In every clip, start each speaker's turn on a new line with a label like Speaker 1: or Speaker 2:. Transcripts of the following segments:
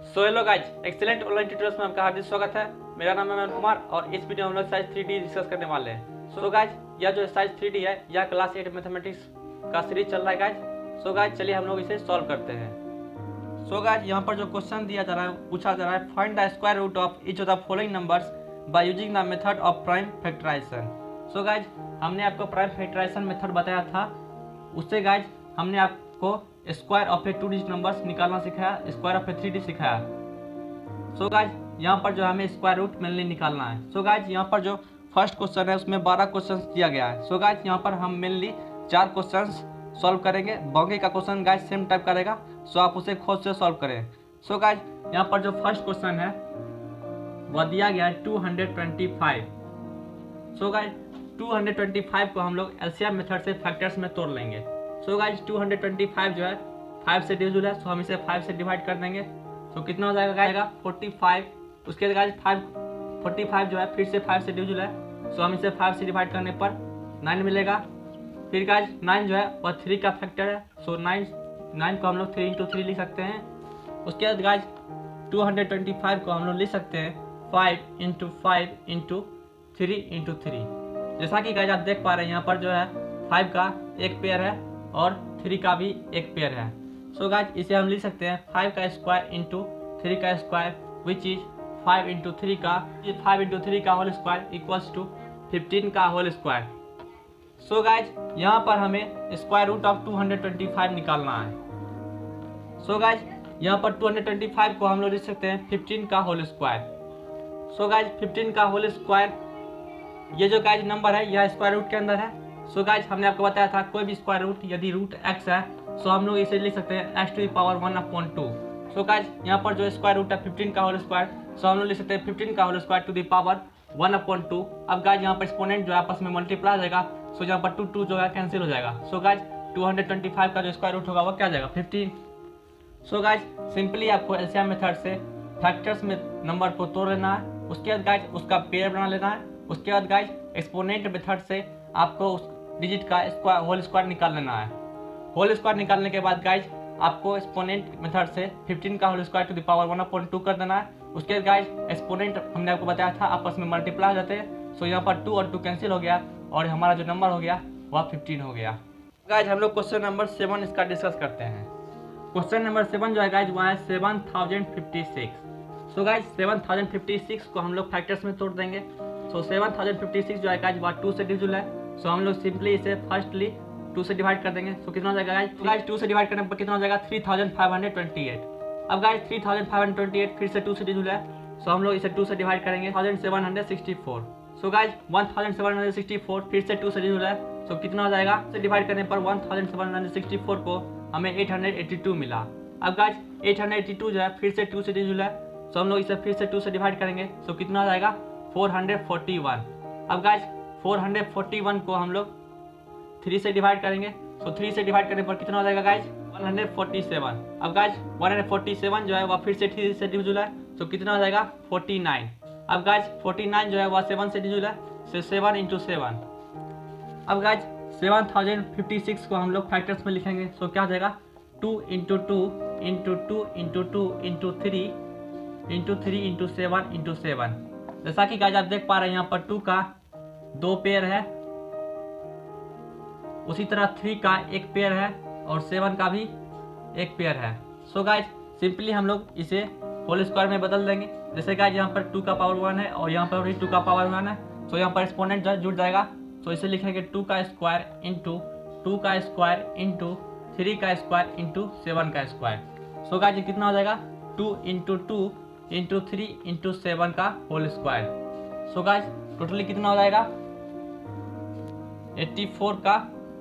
Speaker 1: So hello guys, excellent online tutorials में आपका हार्दिक स्वागत है। मेरा नाम है अमन कुमार और इस वीडियो में हम लोग साइज 3D डिस्कस करने वाले हैं। सो गाइज, यह जो साइज 3D है यह क्लास 8 मैथमेटिक्स का सीरीज चल रहा है गाइज। सो गाइज, चलिए हम लोग इसे सॉल्व करते हैं। सो गाइज, यहाँ पर जो क्वेश्चन दिया जा रहा है, पूछा जा रहा है, find the square root of each of the following numbers by using the method of prime factorisation. So guys, हमने आपको प्राइम फैक्टराइजेशन मेथड बताया था, उससे गाइज हमने आपको square of A 2 digit numbers निकालना सिखाया, स्क्वायर ऑफ ए 3D सिखाया। सो गाइज, यहाँ पर जो हमें स्क्वायर रूट मेनली निकालना है। सो गाइज, यहाँ पर जो फर्स्ट क्वेश्चन है उसमें 12 क्वेश्चन दिया गया है। सो गाइज, यहाँ पर हम मेनली 4 क्वेश्चन सॉल्व करेंगे। बाकी का क्वेश्चन गाइज सेम टाइप का रहेगा, सो आप उसे खुद से सॉल्व करें। सो गाइज, यहाँ पर जो फर्स्ट क्वेश्चन है वह दिया गया है 225। सो गाइज, 225 को हम लोग एलसीएम मेथड से फैक्टर्स में तोड़ लेंगे। सो गाइज, 225 जो है 5 से डिविजिबल है, सो हम इसे 5 से डिवाइड कर देंगे। तो कितना हो जाएगा गाइज? 45। उसके बाद गाइज 45 जो है फिर से 5 से डिविजिबल है, सो हम इसे 5 से डिवाइड करने पर 9 मिलेगा। फिर गाइज 9 जो है वह 3 का फैक्टर है, सो 9 को हम लोग 3 × 3 लिख सकते हैं। उसके बाद गाइज 225 को हम लोग लिख सकते हैं 5 × 5 × 3 × 3। जैसा कि गाइज आप देख पा रहे हैं, यहाँ पर जो है 5 का एक पेयर है और 3 का भी एक पेयर है। सो गाइज, इसे हम लिख सकते हैं 5 का स्क्वायर इंटू 3 का स्क्वायर, विच इज 5 × 3 का 5 × 3 का होल स्क्वायर इक्वल्स टू 15 का होल स्क्वायर। सो गाइज, यहाँ पर हमें स्क्वायर रूट ऑफ 225 निकालना है। सो गाइज, यहाँ पर 225 को हम लोग लिख सकते हैं 15 का होल स्क्वायर। सो गाइज, 15 का होल स्क्वायर, ये जो गाइज नंबर है यह स्क्वायर रूट के अंदर है। सो गाइज, हमने आपको बताया था कोई भी स्क्वायर रूट यदि रूट x है, सो हम लोग इसे लिख सकते हैं x⁻1/2। सो गाइज, यहाँ पर जो स्क्वायर रूट है 15 का होल स्क्वायर, सो हम लोग लिख सकते हैं 15 का whole square to the power 1/2। अब गाइज यहाँ पर एक्सपोनेंट जो है आपस में मल्टीप्लाई हो जाएगा, सो यहाँ पर 2 जो है कैंसिल हो जाएगा। सो गाइज, 225 का जो स्क्वायर रूट होगा वो क्या जाएगा? 15। सो गाइज, सिंपली आपको एलसीएम मेथड से फैक्टर्स में नंबर को तोड़ लेना है। उसके बाद गाइज उसका पेयर बना लेना है। उसके बाद गाइज एक्सपोनेंट मेथड से आपको उस डिजिट का स्क्वायर होल स्क्वायर निकाल लेना है। होल स्क्वायर निकालने के बाद गाइज आपको एक्सपोनेंट मेथड से 15 का whole square to the power 1/2 कर देना है। उसके बाद गाइज एक्सपोनेंट हमने आपको बताया था आपस में मल्टीप्लाई हो जाते हैं, सो यहाँ पर 2 और 2 कैंसिल हो गया और हमारा जो नंबर हो गया वह 15 हो गया। गाइज, हम लोग क्वेश्चन नंबर 7 इसका डिस्कस करते हैं। क्वेश्चन नंबर 7 जो है गाइज वह है 7056। सो गाइज, 7056 को हम लोग फैक्टर्स में तोड़ देंगे। सो 7056 जो है गाइज वह 2 से डिविजिबल है, सो हम लोग सिंपली इसे फर्स्टली 2 से डिवाइड कर देंगे। सो कितना हो जाएगा गाइज? 2 से डिवाइड करने पर कितना हो जाएगा? 3528। अब गाइज 3528 फिर से 2 से डिविजिबल है, सो हम लोग इसे 2 से डिवाइड करेंगे 1764। सो गाइज 1764 फिर से 2 से डिविजिबल है, सो कितना हो जाएगा? से डिवाइड करने पर 1764 को हमें 882 मिला। अब गाइज 882 जो है फिर से 2 से डिविजिबल है, सो हम लोग इसे फिर से 2 से डिवाइड करेंगे, सो कितना हो जाएगा? 441। अब गाइज 441 को हम लोग 3 से डिवाइड करेंगे, सो 3 से डिवाइड करने पर कितना हो जाएगा गाइज? 147। अब गाइज 147 जो है वह फिर से 3 से डिविजिबल है, सो कितना हो जाएगा? 49। अब गाइज 49 जो है वह 7 से डिविजिबल है, सो 7 × 7। अब गाइज 7056 को हम लोग फैक्टर्स में लिखेंगे, सो क्या हो जाएगा? 2 × 2 × 2 × 2 × 3 × 3 × 7 × 7। जैसा कि गाइज आप देख पा रहे हैं यहाँ पर 2 का 2 पेयर है, उसी तरह 3 का एक पेयर है और 7 का भी एक पेयर है। सो गाइज, सिंपली हम लोग इसे होल स्क्वायर में बदल देंगे। जैसे गाइज यहाँ पर 2 का पावर 1 है और यहाँ पर भी 2 का पावर 1 है, तो यहाँ पर एक्सपोनेंट जो है जुड़ जाएगा, तो इसे लिखेंगे 2 का स्क्वायर इंटू 2 का स्क्वायर इंटू 3 का स्क्वायर इंटू 7 का स्क्वायर। सो गाइज कितना हो जाएगा? 2 × 2 × 3 × 7 का whole square. So guys totally कितना हो जाएगा? 84 का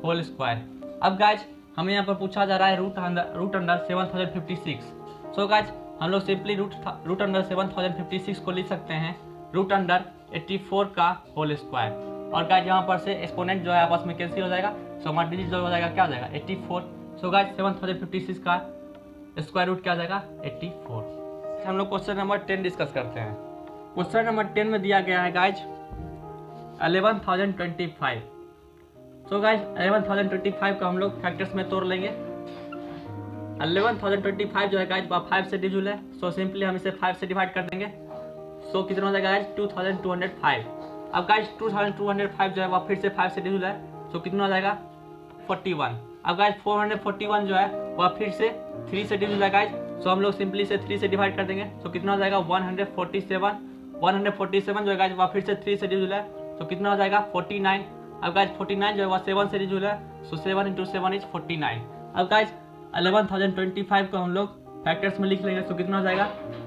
Speaker 1: होल स्क्वायर। अब गाइज हमें यहाँ पर पूछा जा रहा है रूट अंडर 7056। सो गाइज हम लोग सिंपली रूट अंडर 7056 को लिख सकते हैं रूट अंडर 84 का होल स्क्वायर। और गाइज यहाँ पर से एक्सपोनेंट जो है आपस में कैंसिल हो जाएगा, सो हमारा डिजिट जो हो जाएगा क्या हो जाएगा? 84। सो गाइज 7056 का स्क्वायर रूट क्या हो जाएगा? 84। हम लोग क्वेश्चन नंबर 10 डिस्कस करते हैं। क्वेश्चन नंबर 10 में दिया गया है गाइज 11025। सो गाइज 11025 को हम लोग फैक्टर्स में तोड़ लेंगे। 11,025 जो है गाइज वह 5 से डिविजिबल है। सो सिंपली हम इसे 5 से डिवाइड कर देंगे। सो कितना हो जाएगा गाइज 2205। अब गाइज 2205 जो है वह फिर से 5 से डिविजिबल है। सो कितना हो जाएगा 41। अब गाइज 441 जो है वह फिर से 3 से डिविजिबल है गाइज। सो हम लोग सिंपली इसे 3 से डिवाइड कर देंगे। सो कितना हो जाएगा 147। 147 जो है गाइज वह फिर से 3 से डिविजिबल है। तो कितना हो जाएगा 49। अब गाइज 49 जो है वह 7 से डिविजिबल है। सो 7 × 7 इज 49। अब गाइज 11,025 को हम लोग फैक्टर्स में लिख लेंगे। सो कितना हो जाएगा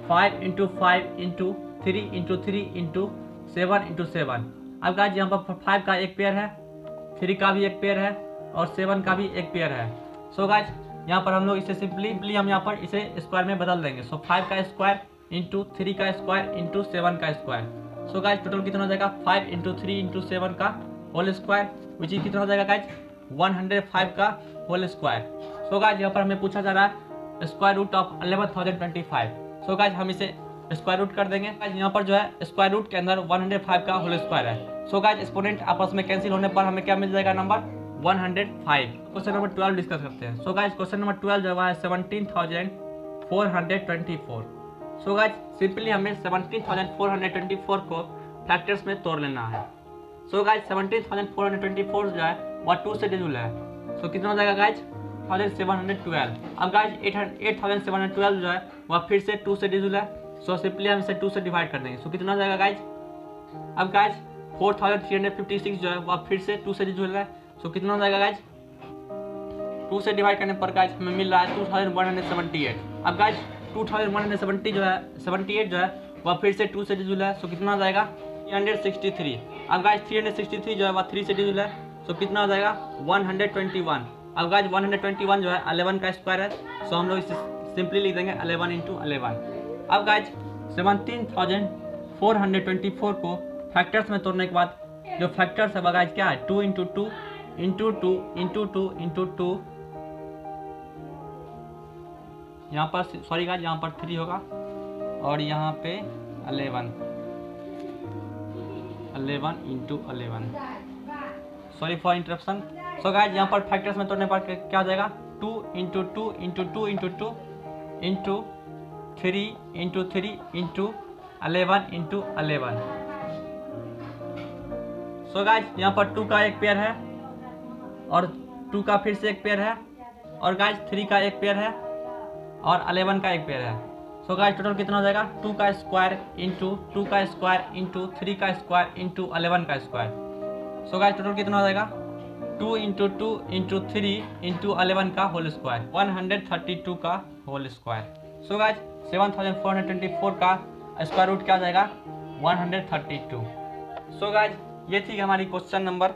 Speaker 1: 5 × 5 × 3 × 3 × 7 × 7। अब गाइज यहाँ पर 5 का एक पेयर है, 3 का भी एक पेयर है और 7 का भी एक पेयर है। सो गाइज यहाँ पर हम लोग इसे सिंपली हम यहाँ पर इसे स्क्वायर में बदल देंगे। सो 5 का स्क्वायर इंटू 3 का स्क्वायर इंटू 7 का स्क्वायर। सो गाइज टोटल कितना हो जाएगा 5 × 3 × 7 का होल स्क्वायर, विच इज कितना हो जाएगा गाइज 105 का होल स्क्वायर। सो गाइज यहाँ पर हमें पूछा जा रहा है square root of 11,025। So guys हम इसे स्क्वायर रूट कर देंगे। गाइज यहाँ पर जो है स्क्वायर रूट के अंदर 105 का होल स्क्वायर है। सो गाइज एक्सपोनेंट आपस में कैंसिल होने पर हमें क्या मिल जाएगा नंबर 105। क्वेश्चन नंबर 12 डिस्कस करते हैं। सो गाइज क्वेश्चन नंबर 12 जो है 17,424। सो गाइज सिंपली हमें 17,424 को फैक्टर्स में तोड़ लेना है। सो गाइज 17,424 जो है वह 2 से डिविजिबल है। सो कितना हो जाएगा गाइज 1712। अब गाइज 8,712 जो है वह फिर से 2 से डिविजिबल है। सो सिंपली हम इसे 2 से डिवाइड कर देंगे। सो कितना हो जाएगा गाइज। अब गाइज 4,356 जो है वह फिर से 2 से डिविजिबल है। सो कितना हो जाएगा गाइज 2 से डिवाइड करने पर गाइज हमें मिल रहा है 2178। अब गाइज 2170 जो है 78 जो है वह फिर से 2 से डिविजिबल है। सो कितना हो जाएगा 363। अब गाइज 363 जो है वह 3 से डिविजिबल है। सो कितना हो जाएगा 121। अब गाइज 121 जो है 11 का स्क्वायर है। सो हम लोग इसे सिंपली लिख देंगे 11 × 11। अब गाइज 17,424 को फैक्टर्स में तोड़ने के बाद जो फैक्टर्स है वह गाइज क्या है 2 × 2 × 2 × 2 × 2। यहाँ पर सॉरी गाइज यहाँ पर 3 होगा और यहाँ पे 11 × 11। Sorry for interruption. So guys यहाँ पर फैक्टर्स में तोड़ने पर क्या हो जाएगा 2 × 2 × 2 × 2 × 3 × 3 × 11 × 11। सो गाइज यहाँ पर 2 का एक पेयर है और 2 का फिर से एक पेयर है और गाइज 3 का एक पेयर है और 11 का एक पेयर है। सो गाइज टोटल कितना हो जाएगा 2 का स्क्वायर इंटू 2 का स्क्वायर इंटू 3 का स्क्वायर इंटू 11 का स्क्वायर। सो गाइज टोटल कितना हो जाएगा 2 × 2 × 3 × 11 का होल स्क्वायर 132 का होल स्क्वायर। सो गाइज 7,424 का स्क्वायर रूट क्या हो जाएगा 132। सो गाइज ये थी हमारी क्वेश्चन नंबर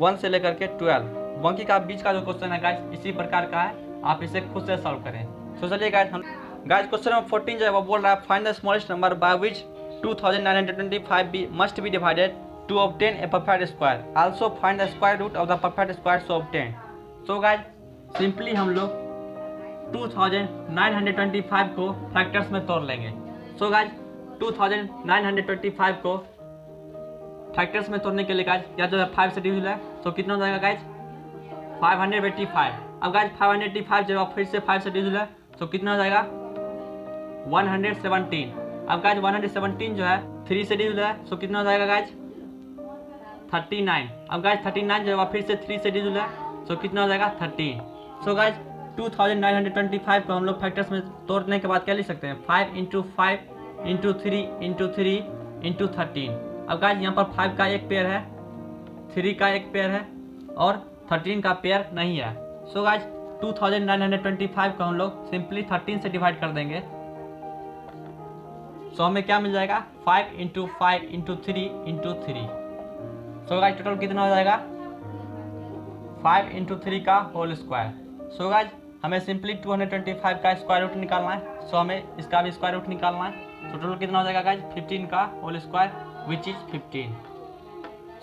Speaker 1: 1 से लेकर के 12। बाकी का बीच का जो क्वेश्चन है गाइज इसी प्रकार का है, आप इसे खुद से सॉल्व करें। सो चलिए गाइज हम क्वेश्चन नंबर 14 जो है वो बोल रहा है find the smallest number by which 2,925 must be divided to obtain a perfect square, also find the square root of the perfect square so obtain. So guys simply हम लोग 2,925 को फैक्टर्स में तोड़ लेंगे। सो गाइज 2,925 को फैक्टर्स में तोड़ने के लिए गाइज या जो है 5 से डिविजिबल है। तो कितना हो जाएगा गाइज 585। अब गाइज 585 जो है फिर से 5 से डिविजिबल है। तो कितना हो जाएगा 117। अब गाइज 117 जो है 3 से डिविजिबल है। सो कितना हो जाएगा गाइज 39। अब गाइज 39 जो है फिर से 3 से डिविजिबल है। सो कितना हो जाएगा 13। सो गाइज 2,925 को हम लोग फैक्टर्स में तोड़ने के बाद क्या लिख सकते हैं 5 × 5 × 3 × 3 × 13। अब गाइज यहाँ पर 5 का एक पेयर है, 3 का एक पेयर है और 13 का पेयर नहीं है। सो गाइज 2,925 को हम लोग सिंपली 13 से डिवाइड कर देंगे। सो हमें क्या मिल जाएगा 5 × 5 × 3 × 3। सो गाइज टोटल कितना हो जाएगा 5 × 3 का होल स्क्वायर। सो गाइज हमें सिंपली 225 का स्क्वायर रूट निकालना है। सो हमें इसका भी स्क्वायर रूट निकालना है। तो टोटल कितना हो जाएगा गाइज 15 का whole square which is 15।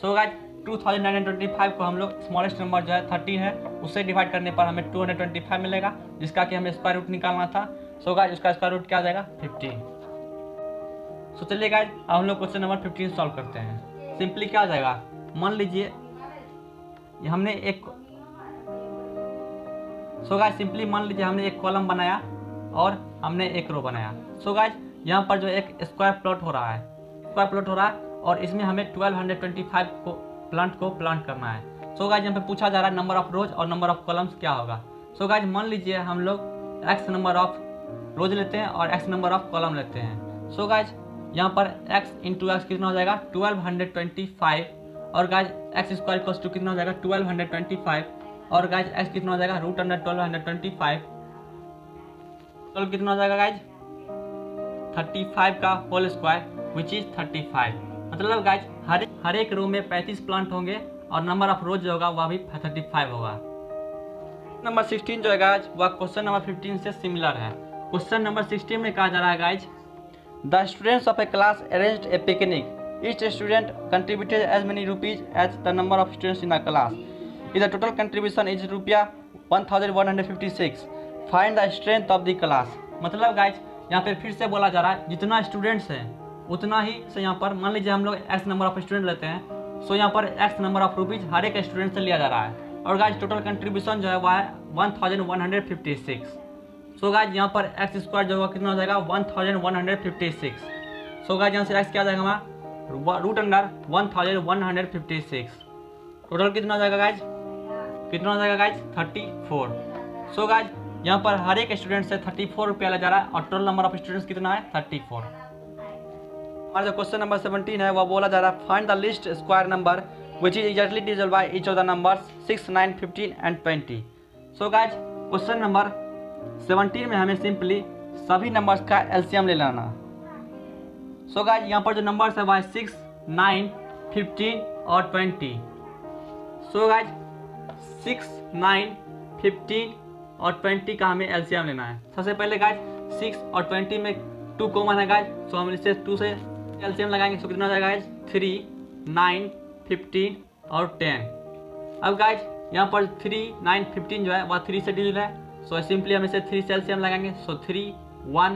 Speaker 1: So guys 2,925 को हम लोग स्मॉलेस्ट नंबर जो है 13 है उससे डिवाइड करने पर हमें 225 मिलेगा जिसका कि हमें स्क्वायर रूट निकालना था। सो गाइज उसका स्क्वायर रूट क्या हो जाएगा 15। सो चलिए गाइज अब हम लोग क्वेश्चन नंबर 15 सॉल्व करते हैं। सिंपली क्या हो जाएगा मान लीजिए हमने एक सो गाइज सिंपली मान लीजिए हमने एक कॉलम बनाया और हमने एक रो बनाया। सो गाइज यहाँ पर जो एक स्क्वायर प्लॉट हो रहा है और इसमें हमें 1225 प्लांट को प्लांट करना है। सो गाइज यहाँ पे पूछा जा रहा है नंबर ऑफ रोज और नंबर ऑफ कॉलम्स क्या होगा। सो गाइज मान लीजिए हम लोग x नंबर ऑफ रोज लेते हैं और x नंबर ऑफ कॉलम लेते हैं। सो गाइज यहाँ पर x इंटू एक्स कितना हो जाएगा 1225 और guys x square equals to कितना हो जाएगा 1225 और गाइज x कितना हो जाएगा रूट अंडर 1225 तो कितना हो जाएगा गाइज 35 का होल स्क्वायर विच इज 35। मतलब गाइज हर एक रो में 35 प्लांट होंगे और नंबर ऑफ रोज जो होगा वह भी 35 होगा। नंबर 16 जो है गाइज वह क्वेश्चन नंबर 15 से सिमिलर है। क्वेश्चन नंबर 16 में कहा जा रहा है guys the students of a class arranged a picnic each student contributed as many rupees as the number of students in the class is the total contribution is रुपया 1156 find the strength of the class. मतलब guys यहाँ पे फिर से बोला जा रहा है जितना स्टूडेंट्स हैं उतना ही से यहाँ पर मान लीजिए हम लोग x नंबर ऑफ स्टूडेंट लेते हैं। सो यहाँ पर x नंबर ऑफ रुपीज हर एक स्टूडेंट से लिया जा रहा है और गाइज टोटल कंट्रीब्यूशन जो है वह है 1156। सो गाइज यहाँ पर एक्स स्क्वायर जो होगा कितना हो जाएगा 1156। सो गाइज यहाँ से x क्या आ जाएगा हमारा रूट अंडर 1156। टोटल कितना हो जाएगा गाइज 34। सो गाइज यहाँ पर हर एक स्टूडेंट से 34 रुपया लिया जा रहा है और टोटल नंबर ऑफ स्टूडेंट्स कितना है 34। हमारा जो क्वेश्चन नंबर 17 है वह बोला जा रहा है find the list square number which is exactly divisible by each of the numbers 6, 9, 15 and 20। So guys question number 17 में हमें सिंपली सभी नंबर्स का एलसीएम ले लेना। सो गाइज यहाँ पर जो नंबर्स है वह 6, 9, 15 और 20। सो गाइज 6, 9, 15 और 20 का हमें एलसीएम लेना है। सबसे पहले गाइज 6 और 20 में 2 कॉमन है गाइज, सो हम इसे 2 से एलसीएम लगाएंगे। सो कितना हो जाएगा गाइज 3, 9, 15 और 10। अब गाइज यहाँ पर 3, 9, 15 जो है वह 3 से डिविजिबल है। सो सिंपली हम इसे 3 से एलसीएम लगाएंगे। सो 3, 1,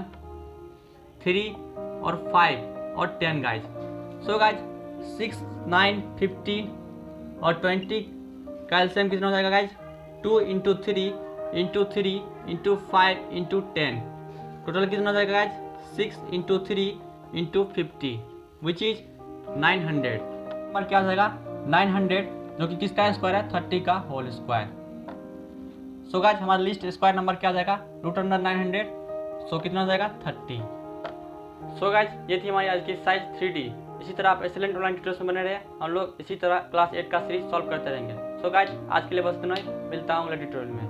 Speaker 1: 3 और 5 और 10 गाइज। सो गाइज 6, 9, 15 और 20 का एलसीएम कितना हो जाएगा guys 2 into 3 into 3 into 5 into 10। Total कितना हो जाएगा guys 6 into 3 into 50 which is 900। पर क्या हो जाएगा 900 जो कि किसका स्क्वायर है 30 का होल स्क्वायर। सो गाइज हमारा लिस्ट स्क्वायर नंबर क्या आ जाएगा रूट अंडर 900। सो कितना हो जाएगा 30। सो गाइज ये थी हमारी आज की साइज 3D। इसी तरह आप एक्सेलेंट ऑनलाइन ट्यूटर्स में बने रहे। हम लोग इसी तरह क्लास 8 का सीरीज सॉल्व करते रहेंगे। सो गाइज आज के लिए बस इतना ही, मिलता हूँ अगले ट्यूटोरियल में।